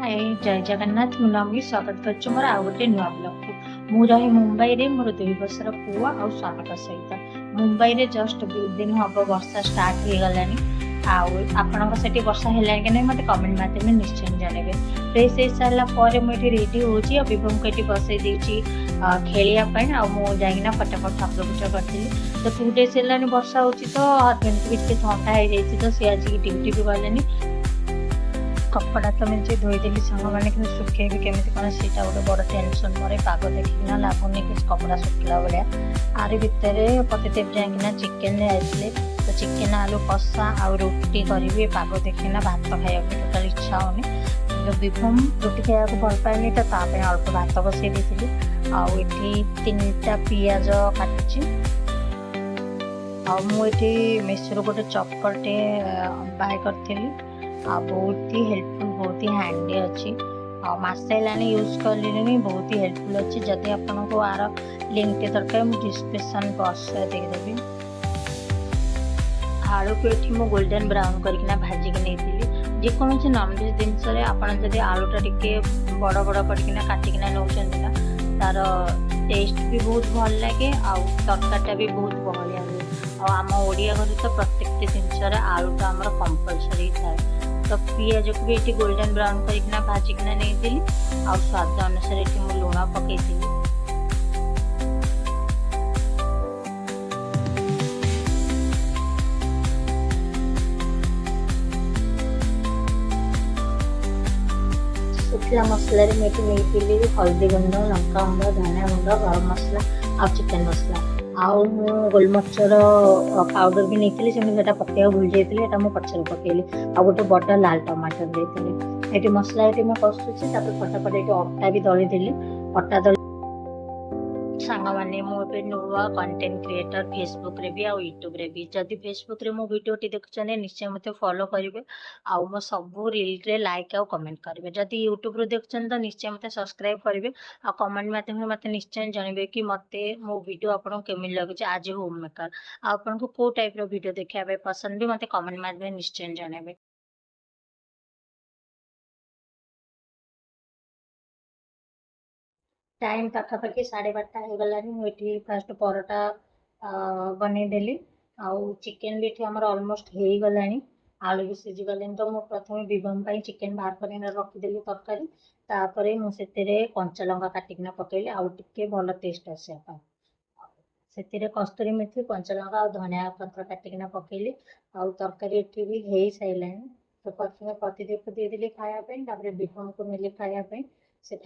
हाय जय जगन्नाथ मु नमी स्वागत कर मोर आउ गोटे नुआ ब्लॉग को मु रही मुंबई रे मोर 2 वर्षर पुआ आ स्वामी सहित मुंबई रे जस्ट 2 दिन हम वर्षा स्टार्ट हो गलानी आपण से वर्षा है कि नहीं मत कमेंट माध्यम निश्चय जानवे फ्रेश हो सारा पर मुझे रेडी होची विभम को ये बसई देची खेलियापाई आईना फटाफट ठाकुर पूजा करी तो 2 डेज है वर्षा हो तो हजबैंड को भी थंडा हो जाए तो सी आज ड्यूटी भी गलेनी कपड़ा तो मुझे धोईदेली सांग मैंने कि सुखे भी केमी कौन से गोटे बड़ टेनसन मोर पाग देखना लगुनि कि कपड़ा सुखला भाया आरी भितर पतिदेव जाइना चिकेन आए तो चिकेन आलू कषा आ रुटी करी पाग देखना भात खाया टोटाल इच्छा होनी तो विभम रुटी खाया भल पाएनि तो अल्प भात बसई देती आठी 3टा पियाज काटुची मुझे मेसो गोटे चप्पलटे बाय करी बहुत ही हेल्पफुल बहुत ही हैंडी अच्छी मसे यूज कली बहुत ही हेल्पफुल अच्छी जदि आपन को आर लिंक दरकार मुझे डिस्क्रिप्शन बॉक्स देदेवी आलू को ये मुझे गोल्डन ब्राउन करना भाजिक नहीं जेकोसी नॉनवेज जिनस जब आलूटा टे बड़ बड़ करना काटिकना नौ तार टेस्ट भी बहुत भल लगे तरकारीटा भी बहुत बहलिया हुए आम ओडिया घर तो प्रत्येक जिनस आलूटा आम कंपलसरी थाए तो पियाज को भी ये गोल्डन ब्राउन करना भाजिकना नहीं आ स्वाद अनुसार ये मुझे लुण पकई शुखला मसला नहीं हल्दी गुंड लंका गुंड धनिया गुंड गरम मसला आ चिकेन मसला आउ गोलमरिचर पाउडर भी नहीं से पकड़ा भूल जाती मुझे पचर पकेली आ गोटे बड़ लाल टमाटर देती ये मसला ये मैं कषुची फटाफट ये अटा भी दली देली अटा दली सांग मैंने मुझे नुआ कंटेंट क्रिएटर फेसबुक रे भी आ यूट्यूब रे भी जदि फेसबुक रे मो वीडियो देखुं निश्चय मत फॉलो करेंगे आउ मो सब रील रे लाइक आउ कमेंट करेंगे जदि यूट्यूब रे देखुं तो निश्चय मत सब्सक्राइब करेंगे आ कमेंट माध्यम मत निश्चय जानवे कि मत मो वीडियो आपको केमी लगे आज होम मेकर आपन को कौ टाइप रो वीडियो देखा पसंद भी मत कमेंट माध्यम निश्चय जानवे टाइम पाखापाखि 12:30 हो गलानी मुझे फास्ट परोटा बनईदेली आउ चिकेन भी ये ऑलमोस्ट हो गलानी आलू भी सीझी गले तो मुझे प्रथम विभम चिकेन बाहर कर रखीदेली तरकारी तापर मुझे कंचा लंका काटिकना पकेली आउ टे भल टेस्ट आसा से कस्तूरी मेथी कंचा लंका और धनिया पत्र काटिकना पकेली आउ तरकारी ये भी हो सारे तो प्रथम पतिदेव को देदेली खायापी विभम को नेली खायापी से